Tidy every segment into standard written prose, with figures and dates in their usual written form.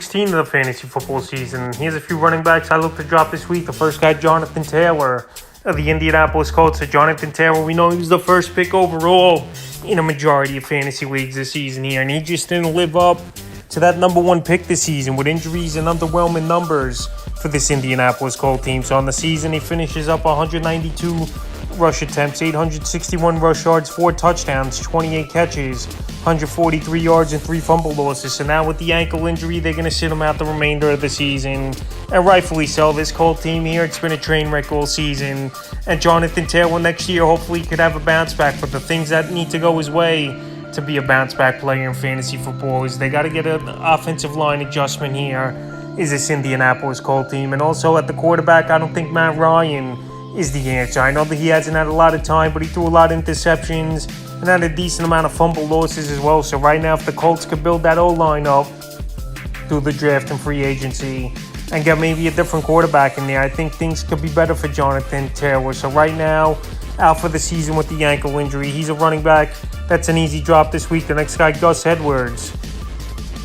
16 of the fantasy football season. Here's a few running backs I look to drop this week. The first guy, Jonathan Taylor of the Indianapolis Colts. So Jonathan Taylor, we know he was the first pick overall in a majority of fantasy leagues this season here, and he just didn't live up to that number one pick this season with injuries and underwhelming numbers for this Indianapolis Colts team. So on the season, he finishes up 192 rush attempts, 861 rush yards, 4 touchdowns, 28 catches, 143 yards, and 3 fumble losses. So now with the ankle injury, they're going to sit him out the remainder of the season. And rightfully so. This Colt team here, it's been a train wreck all season. And Jonathan Taylor next year hopefully could have a bounce back. But the things that need to go his way to be a bounce back player in fantasy football is they got to get an offensive line adjustment here. Is this Indianapolis Colt team. And also at the quarterback, I don't think Matt Ryan is the answer. I know that he hasn't had a lot of time, but he threw a lot of interceptions and had a decent amount of fumble losses as well. So right now, if the Colts could build that O-line up through the draft and free agency and get maybe a different quarterback in there, I think things could be better for Jonathan Taylor. So right now, out for the season with the ankle injury. He's a running back. That's an easy drop this week. The next guy, Gus Edwards,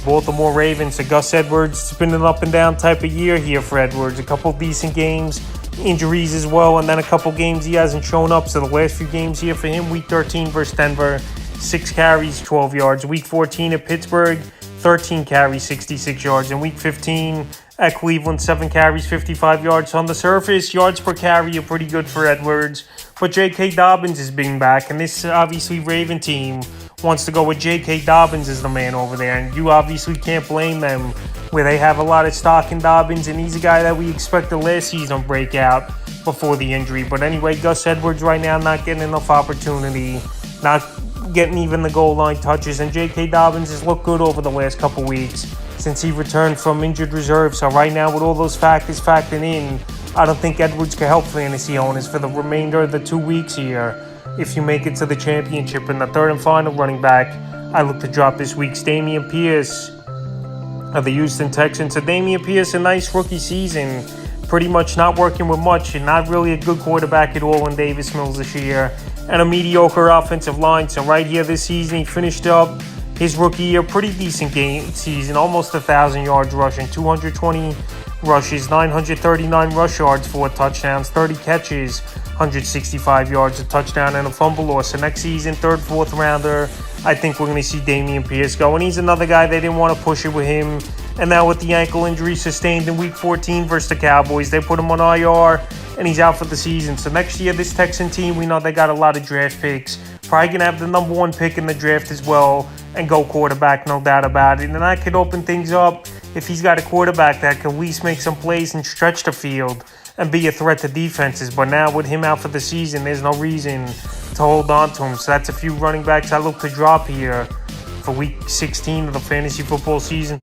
Baltimore Ravens. So Gus Edwards, it's been an up and down type of year here for Edwards. A couple decent games, injuries as well, and then a couple games he hasn't shown up. So the last few games here for him: week 13 versus Denver, 6 carries, 12 yards. Week 14 at Pittsburgh, 13 carries, 66 yards. And week 15 at Cleveland, 7 carries, 55 yards. So on the surface, yards per carry are pretty good for Edwards. But J.K. Dobbins is being back, and this obviously Raven team wants to go with J.K. Dobbins as the man over there. And you obviously can't blame them, where they have a lot of stock in Dobbins, and he's a guy that we expected last season break out before the injury. But anyway, Gus Edwards right now not getting enough opportunity, not getting even the goal line touches, and J.K. Dobbins has looked good over the last couple weeks since he returned from injured reserve. So right now, with all those factors factored in, I don't think Edwards can help fantasy owners for the remainder of the 2 weeks here if you make it to the championship. And the third and final running back I look to drop this week's Dameon Pierce of the Houston Texans. So Dameon Pierce, a nice rookie season, pretty much not working with much and not really a good quarterback at all in Davis Mills this year, and a mediocre offensive line. So right here this season, he finished up his rookie year pretty decent game season, almost 1,000 yards rushing, 220 rushes, 939 rush yards, 4 touchdowns, 30 catches, 165 yards, a touchdown, and a fumble loss. So next season, 3rd, 4th rounder, I think we're going to see Dameon Pierce go. And he's another guy, they didn't want to push it with him. And now with the ankle injury sustained in week 14 versus the Cowboys, they put him on IR, and he's out for the season. So next year, this Texan team, we know they got a lot of draft picks. Probably going to have the number 1 pick in the draft as well and go quarterback, no doubt about it. And that could open things up if he's got a quarterback that can at least make some plays and stretch the field and be a threat to defenses. But now with him out for the season, there's no reason to hold on to him. So that's a few running backs I look to drop here for week 16 of the fantasy football season.